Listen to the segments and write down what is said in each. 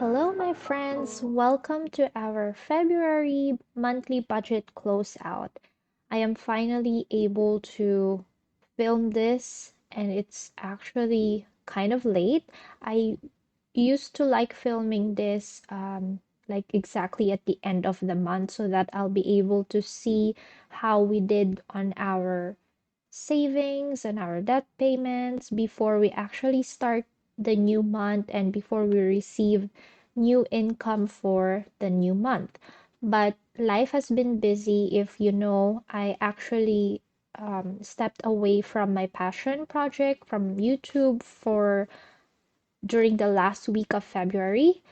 Hello, my friends. Welcome to our February monthly budget closeout. I am finally able to film this, and it's actually kind of late. I used to like filming this like exactly at the end of the month so that I'll be able to see how we did on our savings and our debt payments before we actually start the new month and before we receive new income for the new month. But life has been busy. If you know, I actually stepped away from my passion project from YouTube for during the last week of February,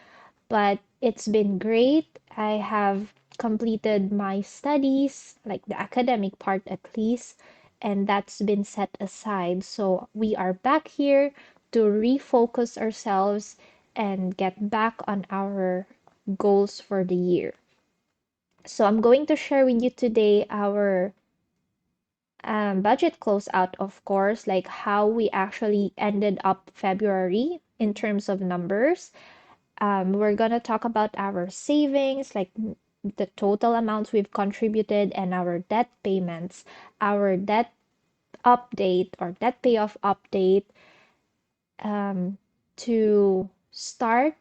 but it's been great. I have completed my studies, like the academic part at least, and that's been set aside. So we are back here to refocus ourselves and get back on our goals for the year. So I'm going to share with you today our budget closeout, of course, like how we actually ended up February in terms of numbers. We're going to talk about our savings, like the total amounts we've contributed, and our debt payments, our debt update or debt payoff update um, to start,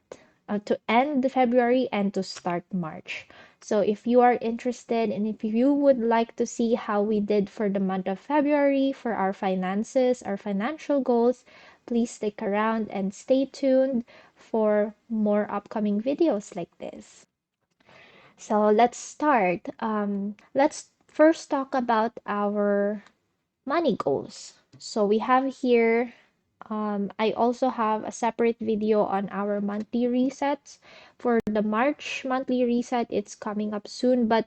to end the February and to start March. So if you are interested and if you would like to see how we did for the month of February for our finances, our financial goals, please stick around and stay tuned for more upcoming videos like this. So let's start. Let's first talk about our money goals. So we have here, I also have a separate video on our monthly resets. For the March monthly reset, it's coming up soon, but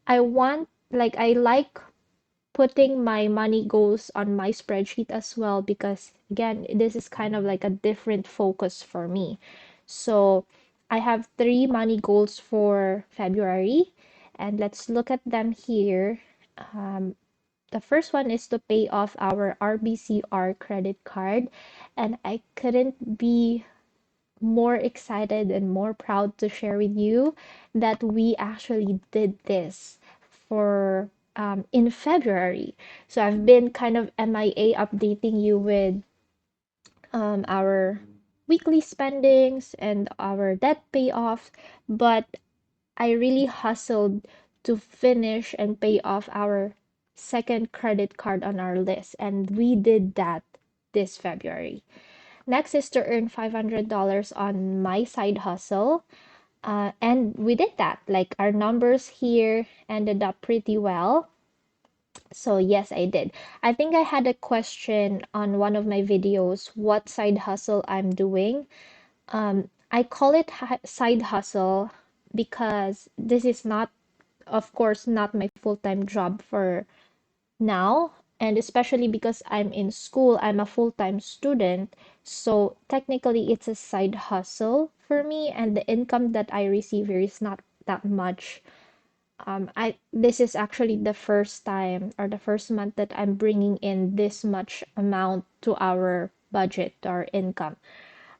I like putting my money goals on my spreadsheet as well because again, this is kind of like a different focus for me. So I have three money goals for February, and let's look at them here. Um, the first one is to pay off our RBCR credit card, and I couldn't be more excited and more proud to share with you that we actually did this for in February. So I've been kind of MIA updating you with our weekly spendings and our debt payoff, but I really hustled to finish and pay off our second credit card on our list, and we did that this February. Next is to earn $500 on my side hustle. And we did that. Like our numbers here ended up pretty well. So, yes, I did. I think I had a question on one of my videos what side hustle I'm doing. I call it side hustle because this is not, of course, not my full-time job for now, and especially because I'm in school, I'm a full-time student. So technically, it's a side hustle for me, and the income that I receive here is not that much. I This is actually the first time or the first month that I'm bringing in this much amount to our budget or income.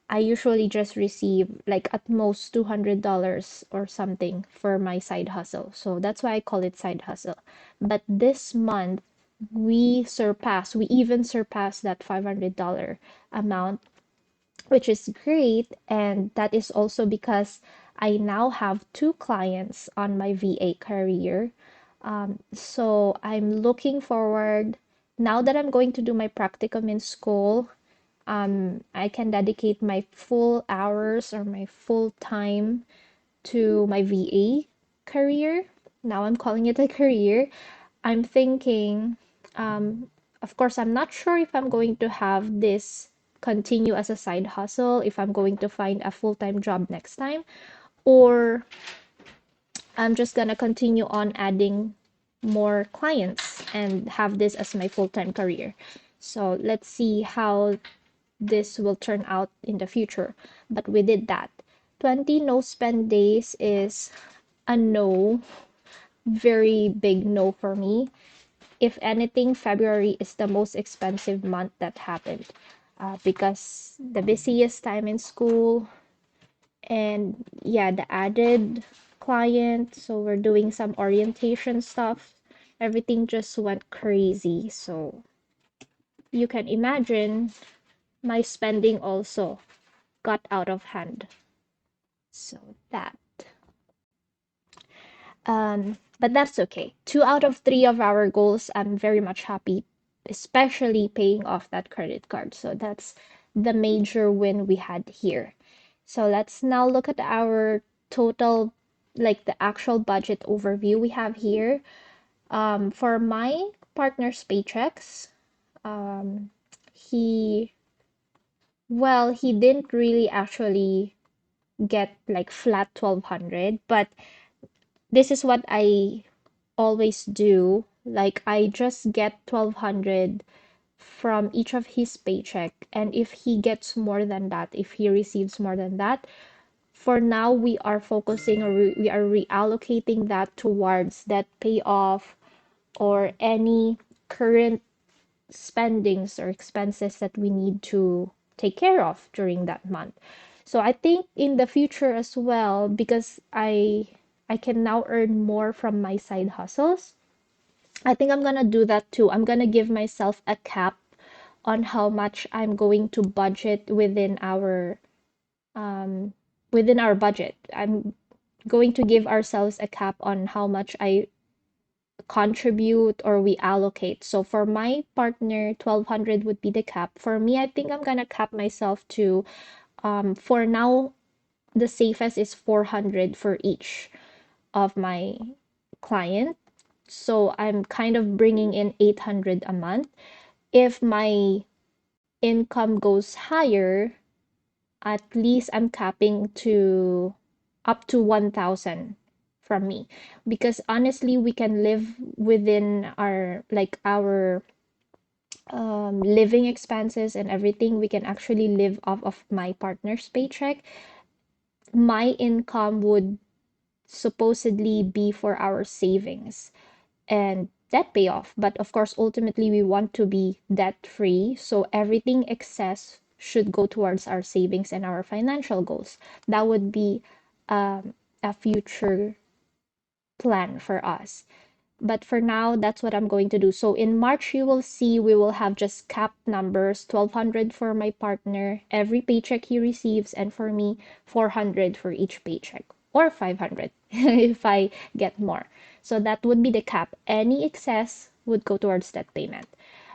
I usually just receive like at most $200 or something for my side hustle. So that's why I call it side hustle. But this month we even surpassed that $500 amount, which is great. And that is also because I now have two clients on my VA career. So I'm looking forward now that I'm going to do my practicum in school. I can dedicate my full hours or my full time to my VA career. Now I'm calling it a career. I'm thinking, of course, I'm not sure if I'm going to have this continue as a side hustle, if I'm going to find a full-time job next time, or I'm just gonna continue on adding more clients and have this as my full-time career. So let's see how this will turn out in the future. But we did that. 20 no spend days is a no, very big no for me. If anything, February is the most expensive month that happened because the busiest time in school And yeah, the added client, so we're doing some orientation stuff. Everything just went crazy. So you can imagine my spending also got out of hand. So that. But that's okay. 2 out of 3 of our goals, I'm very much happy, especially paying off that credit card. So that's the major win we had here. So let's now look at our total, like the actual budget overview we have here. For my partner's paychecks, um, he, well, he didn't really actually get like flat 1200, but this is what I always do. Like I just get 1200 from each of his paycheck, and if he gets more than that, if he receives more than that, for now we are focusing or we are reallocating that towards that payoff or any current spendings or expenses that we need to take care of during that month. So I think in the future as well, because I can now earn more from my side hustles, I think I'm gonna do that too. I'm gonna give myself a cap on how much I'm going to budget um within our budget. I'm going to give ourselves a cap on how much I contribute or we allocate. So for my partner, 1200 would be the cap. For me, I think I'm gonna cap myself to for now the safest is 400 for each of my client. So I'm kind of bringing in 800 a month. If my income goes higher, at least I'm capping to up to 1000 from me, because honestly we can live within our like our living expenses and everything. We can actually live off of my partner's paycheck. My income would supposedly be for our savings and debt payoff. But of course, ultimately, we want to be debt free. So everything excess should go towards our savings and our financial goals. That would be a future plan for us. But for now, that's what I'm going to do. So in March, you will see we will have just capped numbers, 1200 for my partner, every paycheck he receives, and for me, 400 for each paycheck, or 500 if I get more. So that would be the cap. Any excess would go towards that payment.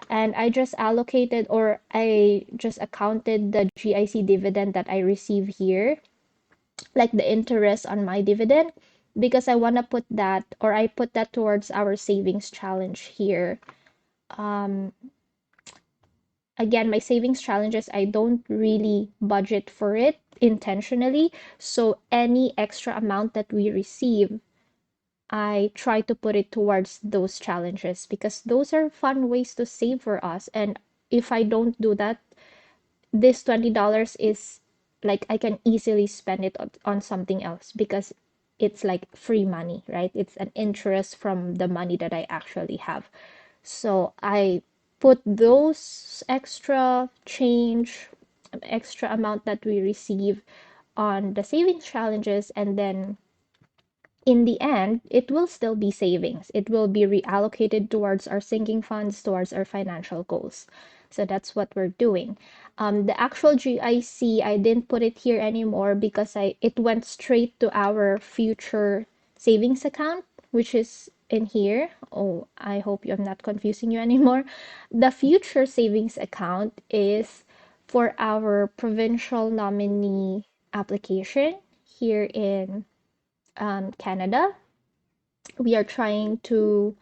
And I just allocated or I just accounted the GIC dividend that I receive here, like the interest on my dividend, because I want to put that or I put that towards our savings challenge here. Um, Again, my savings challenges, I don't really budget for it intentionally. So any extra amount that we receive, I try to put it towards those challenges because those are fun ways to save for us. And if I don't do that, this $20 is like I can easily spend it on something else because it's like free money, right? It's an interest from the money that I actually have. So I put those extra change, extra amount that we receive on the savings challenges, and then in the end, it will still be savings. It will be reallocated towards our sinking funds, towards our financial goals. So that's what we're doing. The actual GIC, I didn't put it here anymore because it went straight to our future savings account, which is in here. Oh, I hope I'm not confusing you anymore. The future savings account is for our provincial nominee application here in Canada. We are trying to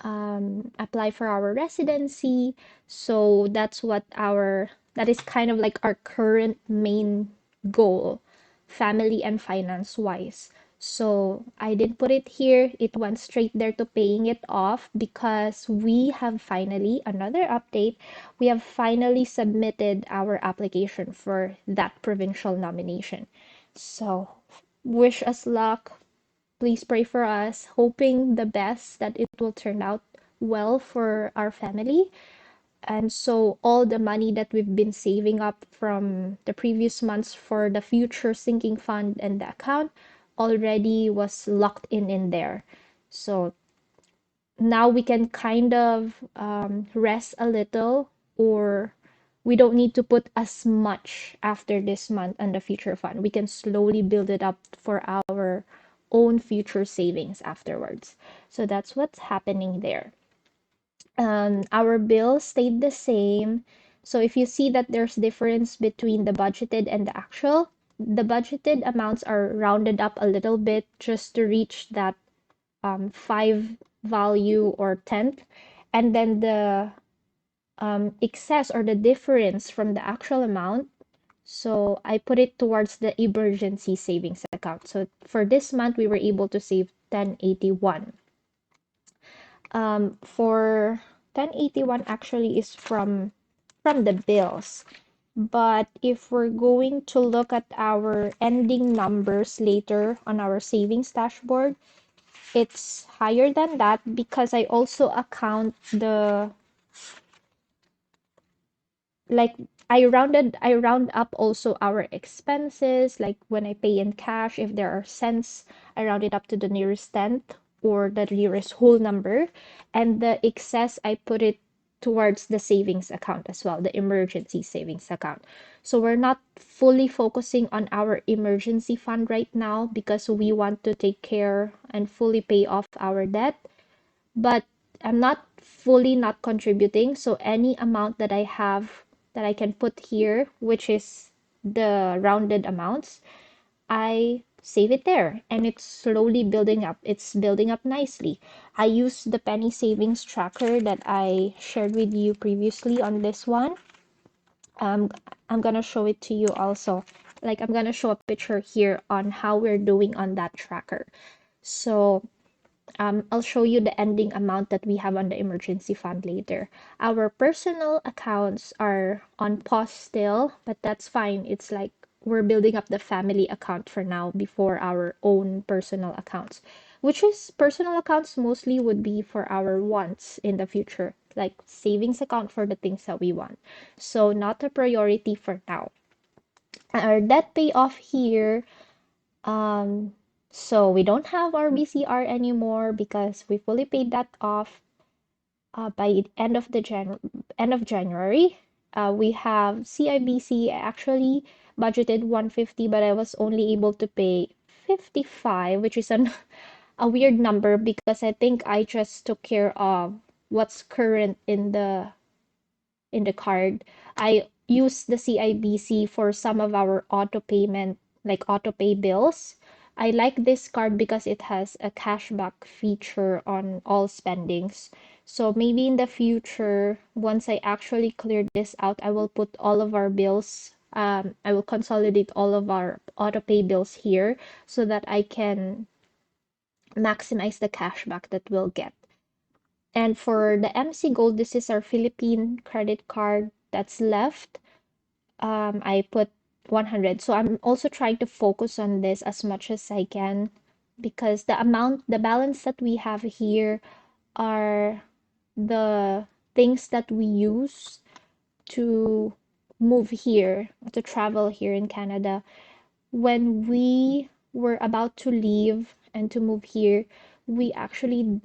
apply for our residency. So that is kind of like our current main goal, family and finance wise. So I did put it here. It went straight there to paying it off because we have finally, another update, we have finally submitted our application for that provincial nomination. So wish us luck. Please pray for us, hoping the best that it will turn out well for our family. And so all the money that we've been saving up from the previous months for the future sinking fund and the account already was locked in there. So now we can kind of rest a little, or we don't need to put as much after this month on the future fund. We can slowly build it up for our own future savings afterwards. So that's what's happening there. Our bills stayed the same. So if you see that there's difference between the budgeted and the actual, the budgeted amounts are rounded up a little bit just to reach that five value or tenth, and then the excess or the difference from the actual amount. So I put it towards the emergency savings account. So for this month, we were able to save 1081. For 1081 actually is from the bills. But if we're going to look at our ending numbers later on our savings dashboard, it's higher than that because I also account the, like, I round up also our expenses, like when I pay in cash, if there are cents, I round it up to the nearest tenth or the nearest whole number, and the excess I put it towards the savings account as well, the emergency savings account. So we're not fully focusing on our emergency fund right now because we want to take care and fully pay off our debt, but I'm not fully not contributing. So any amount that I have that I can put here, which is the rounded amounts, I save it there and it's slowly building up. It's building up nicely. I use the penny savings tracker that I shared with you previously on this one. Um, I'm gonna show it to you also. Like I'm gonna show a picture here on how we're doing on that tracker. So I'll show you the ending amount that we have on the emergency fund later. Our personal accounts are on pause still, but that's fine. It's like we're building up the family account for now before our own personal accounts, which is personal accounts mostly would be for our wants in the future, like savings account for the things that we want. So not a priority for now. Our debt payoff here, um, so we don't have our BCR anymore because we fully paid that off by end of January. We have CIBC. I actually budgeted 150, but I was only able to pay 55, which is a weird number because I think I just took care of what's current in the card. I use the CIBC for some of our auto payment, like auto pay bills. I like this card because it has a cashback feature on all spendings. So maybe in the future, once I actually clear this out, I will put all of our bills. I will consolidate all of our auto pay bills here so that I can maximize the cashback that we'll get. And for the MC Gold, this is our Philippine credit card that's left. I put 100. So I'm also trying to focus on this as much as I can because the balance that we have here are the things that we use to move here, to travel here in Canada. When we were about to leave and to move here, we actually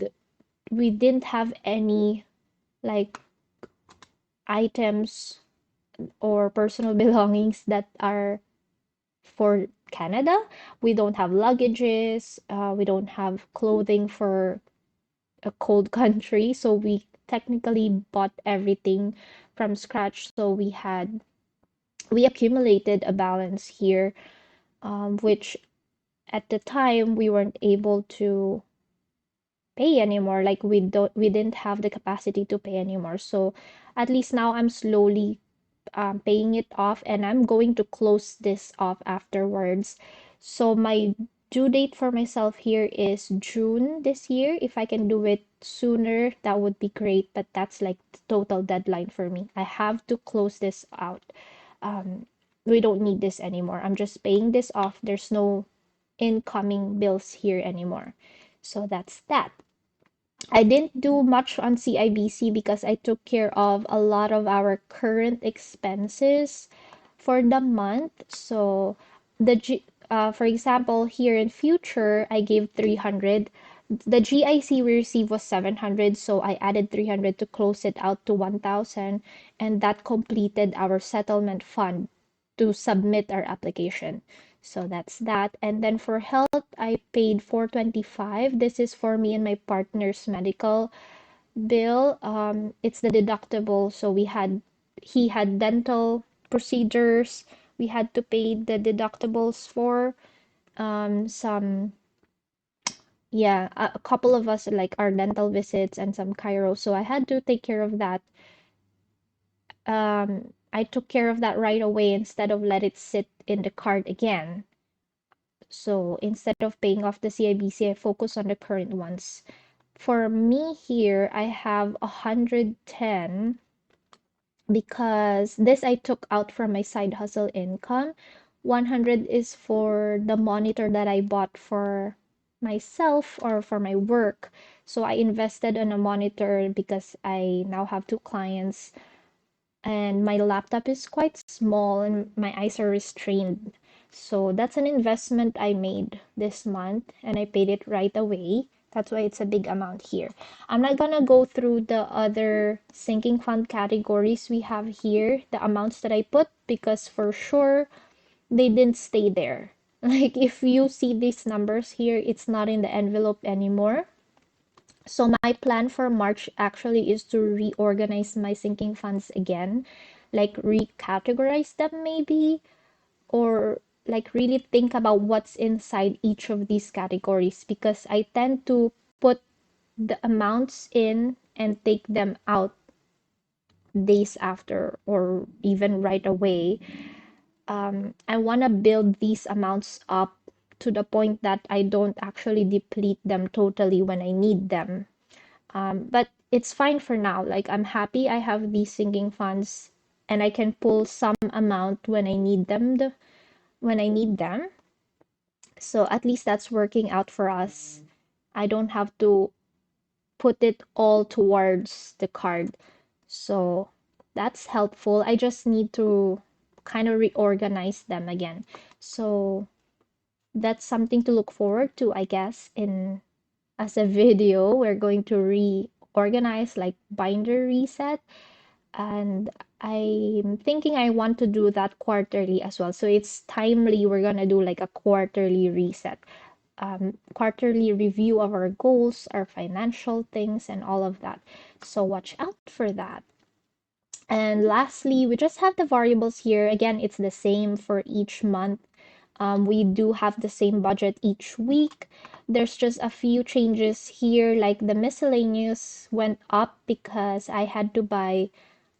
we didn't have any like items or personal belongings that are for Canada. We don't have luggages, we don't have clothing for a cold country, so we technically bought everything from scratch. So we accumulated a balance here, which at the time we weren't able to pay anymore. Like we didn't have the capacity to pay anymore. So at least now I'm slowly paying it off and I'm going to close this off afterwards. So my due date for myself here is June this year. If I can do it sooner, that would be great, but that's like the total deadline for me. I have to close this out. Um, we don't need this anymore. I'm just paying this off. There's no incoming bills here anymore. So that's that. I didn't do much on CIBC because I took care of a lot of our current expenses for the month. So for example, here in future, I gave 300. The GIC we received was 700, so I added 300 to close it out to 1,000, and that completed our settlement fund to submit our application. So that's that. And then for health, I paid 425. This is for me and my partner's medical bill. It's the deductible. So he had dental procedures. We had to pay the deductibles for some, yeah, a couple of us like our dental visits and some chiro. So I had to take care of that. I took care of that right away instead of let it sit in the card again. So instead of paying off the CIBC, I focus on the current ones. For me here, I have 110 because this I took out from my side hustle income. 100 is for the monitor that I bought for myself or for my work. So I invested in a monitor because I now have two clients and my laptop is quite small and my eyes are restrained. So that's an investment I made this month and I paid it right away. That's why it's a big amount here. I'm not gonna go through the other sinking fund categories we have here, the amounts that I put, because for sure they didn't stay there. Like if you see these numbers here, it's not in the envelope anymore. So my plan for March actually is to reorganize my sinking funds again, like recategorize them maybe, or like really think about what's inside each of these categories because I tend to put the amounts in and take them out days after or even right away. I want to build these amounts up to the point that I don't actually deplete them totally when I need them. But it's fine for now. Like I'm happy I have these sinking funds and I can pull some amount when I need them when I need them. So at least that's working out for us. I don't have to put it all towards the card. So that's helpful. I just need to kind of reorganize them again. So that's something to look forward to, I guess, in as a video. We're going to reorganize like binder reset and I'm thinking I want to do that quarterly as well. So it's timely. We're gonna do like a quarterly reset, quarterly review of our goals, our financial things, and all of that. So watch out for that. And lastly, we just have the variables here. Again, it's the same for each month. We do have the same budget each week. There's just a few changes here, like the miscellaneous went up because I had to buy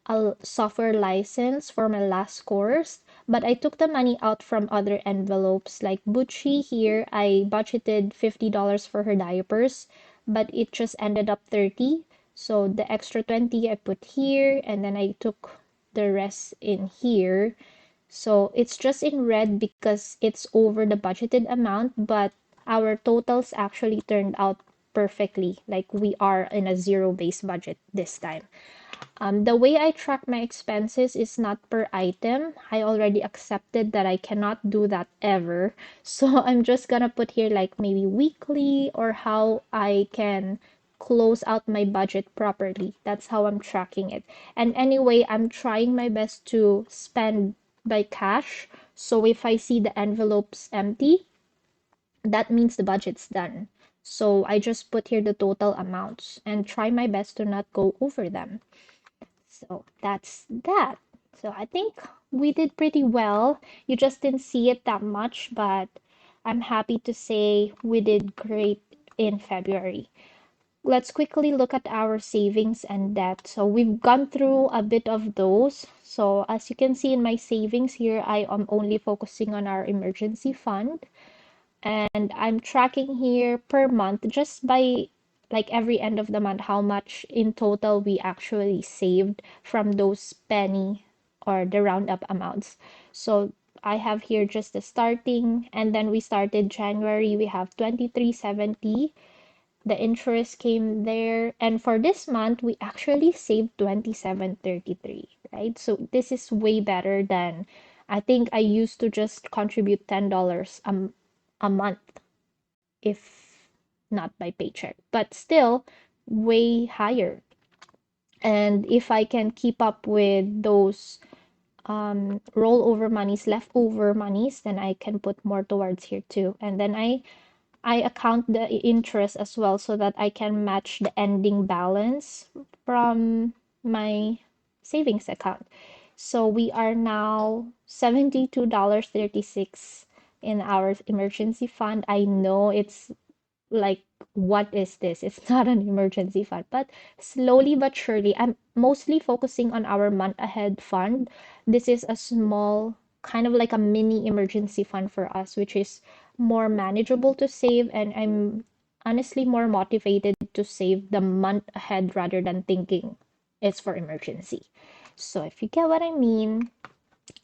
a software license for my last course, but I took the money out from other envelopes. Like Bucci here, I budgeted $50 for her diapers, but it just ended up 30. So the extra 20 I put here, and then I took the rest in here. So it's just in red because it's over the budgeted amount, but our totals actually turned out perfectly. Like we are in a zero-based budget this time. The way I track my expenses is not per item. I already accepted that I cannot do that ever. So I'm just gonna put here like maybe weekly or how I can close out my budget properly. That's how I'm tracking it. And anyway, I'm trying my best to spend by cash. So if I see the envelopes empty, that means the budget's done. So I just put here the total amounts and try my best to not go over them. So that's that. So I think we did pretty well. You just didn't see it that much, but I'm happy to say we did great in February. Let's quickly look at our savings and debt. So we've gone through a bit of those. So as you can see in my savings here, I am only focusing on our emergency fund and I'm tracking here per month just by like every end of the month how much in total we actually saved from those penny or the roundup amounts. So I have here just the starting and then we started January we have 2370 The interest came there. And for this month, we actually saved 27.33, right? So this is way better than I think I used to just contribute $10 a month if not by paycheck, but still way higher. And if I can keep up with those rollover monies, leftover monies, then I can put more towards here too. And then I account the interest as well so that I can match the ending balance from my savings account. So we are now $72.36 in our emergency fund. I know it's like, what is this? It's not an emergency fund, but slowly but surely, I'm mostly focusing on our month ahead fund. This is a small, kind of like a mini emergency fund for us, which is more manageable to save, and I'm honestly more motivated to save the month ahead rather than thinking it's for emergency. So if you get what I mean,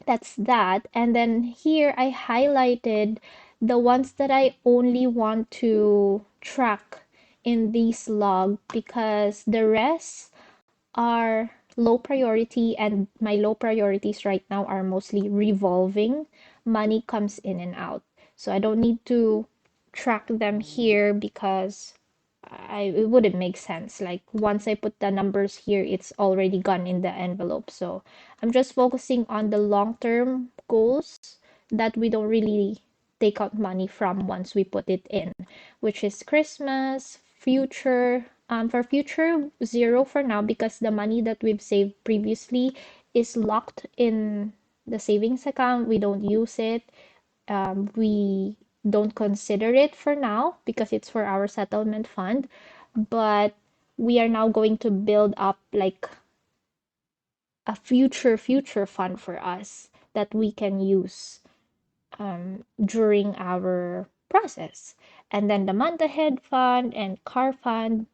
that's that. And then here I highlighted the ones that I only want to track in this log because the rest are low priority, and my low priorities right now are mostly revolving. Money comes in and out. So I don't need to track them here because it wouldn't make sense. Like once I put the numbers here, it's already gone in the envelope. So I'm just focusing on the long-term goals that we don't really take out money from once we put it in, which is Christmas, future. For future, zero for now because the money that we've saved previously is locked in the savings account. We don't use it. We don't consider it for now because it's for our settlement fund, but we are now going to build up like a future fund for us that we can use during our process. And then the month ahead fund and car fund,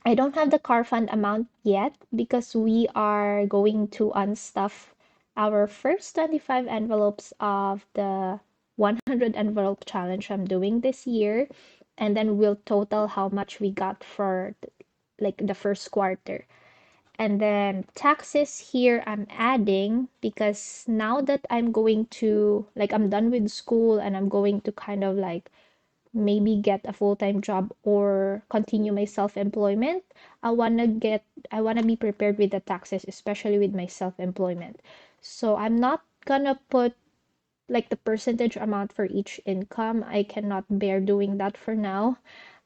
I don't have the car fund amount yet because we are going to unstuff our first 25 envelopes of the 100 envelope challenge I'm doing this year. And then we'll total how much we got for like the first quarter. And then taxes here I'm adding because now that I'm going to, like, I'm done with school and I'm going to kind of like maybe get a full-time job or continue my self-employment, I want to be prepared with the taxes, especially with my self-employment. So I'm not gonna put like the percentage amount for each income. I cannot bear doing that for now.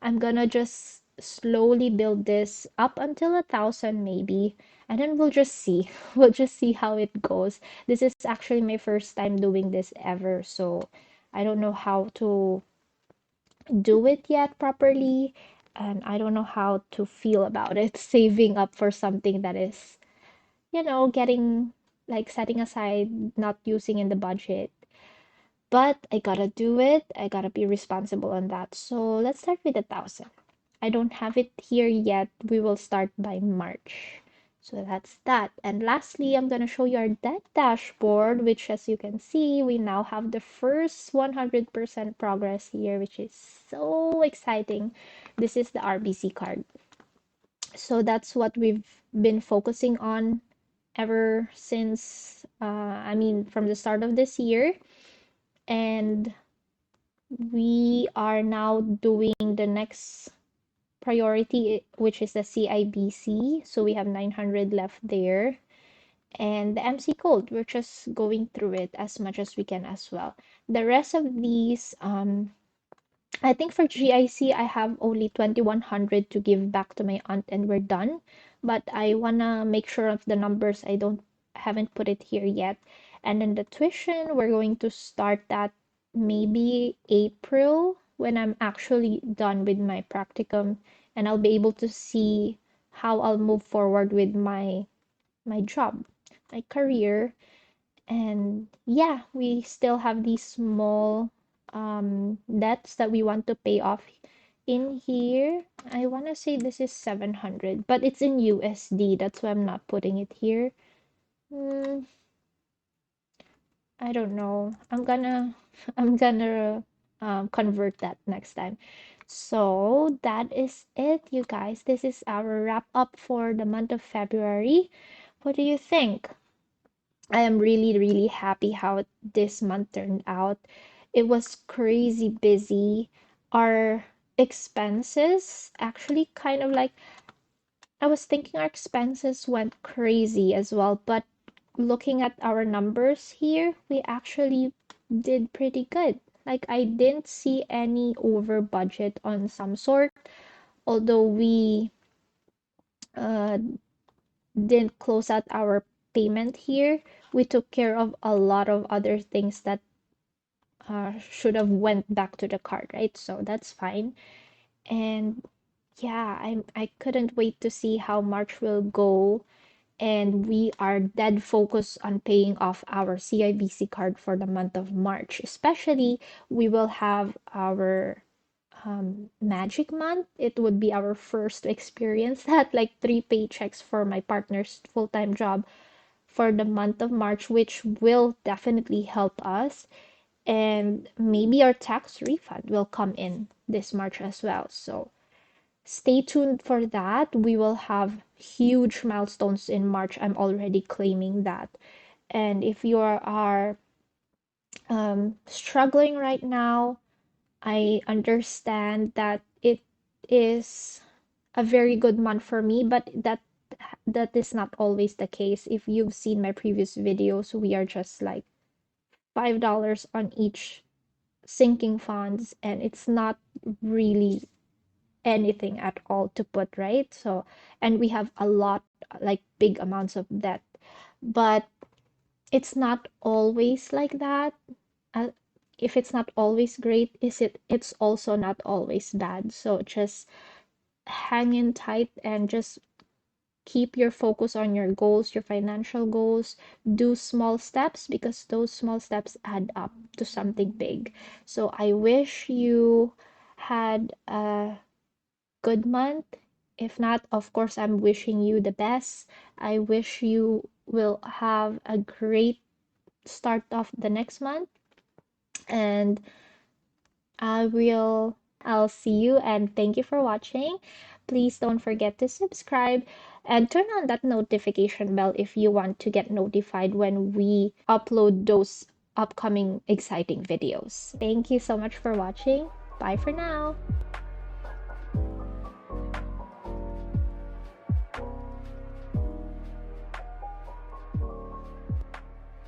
I'm gonna just slowly build this up until 1,000 maybe, and then we'll just see. We'll just see how it goes. This is actually my first time doing this ever, so I don't know how to do it yet properly, and I don't know how to feel about it saving up for something that is, getting like setting aside, not using in the budget. But I gotta do it. I gotta be responsible on that. So let's start with 1,000. I don't have it here yet. We will start by March. So that's that. And lastly, I'm gonna show you our debt dashboard, which as you can see, we now have the first 100% progress here, which is so exciting. This is the RBC card. So that's what we've been focusing on ever since, from the start of this year. And we are now doing the next priority, which is the CIBC. So we have 900 left there. And the MC code, we're just going through it as much as we can as well. The rest of these, I think for GIC, I have only 2,100 to give back to my aunt and we're done. But I wanna make sure of the numbers. Haven't put it here yet. And then the tuition, we're going to start that maybe April when I'm actually done with my practicum and I'll be able to see how I'll move forward with my job, my career. And yeah, we still have these small debts that we want to pay off in here. I want to say this is 700, but it's in USD. That's why I'm not putting it here. Hmm, I don't know. I'm gonna I'm gonna convert that next time. So that is it, you guys. This is our wrap up for the month of February. What do you think? I am really, really happy how this month turned out. It was crazy busy. Our expenses actually kind of like, I was thinking our expenses went crazy as well, but looking at our numbers here, we actually did pretty good. Like, I didn't see any over budget on some sort, although we uh, didn't close out our payment here. We took care of a lot of other things that should have went back to the card, right? So that's fine. And yeah, I couldn't wait to see how March will go. And we are dead focused on paying off our CIBC card for the month of March. Especially, we will have our magic month. It would be our first to experience that, like 3 paychecks for my partner's full-time job for the month of March, which will definitely help us. And maybe our tax refund will come in this March as well. So stay tuned for that. We will have huge milestones in March. I'm already claiming that. And if you are struggling right now, I understand that it is a very good month for me, but that is not always the case. If you've seen my previous videos, we are just like $5 on each sinking funds, and it's not really anything at all to put, right? So, and we have a lot, like big amounts of debt, but it's not always like that. Uh, if it's not always great, it's also not always bad. So just hang in tight and just keep your focus on your goals, your financial goals. Do small steps because those small steps add up to something big. So I wish you had a good month. If not, of course, I'm wishing you the best. I wish you will have a great start of the next month. And I'll see you and thank you for watching. Please don't forget to subscribe and turn on that notification bell if you want to get notified when we upload those upcoming exciting videos. Thank you so much for watching. Bye for now.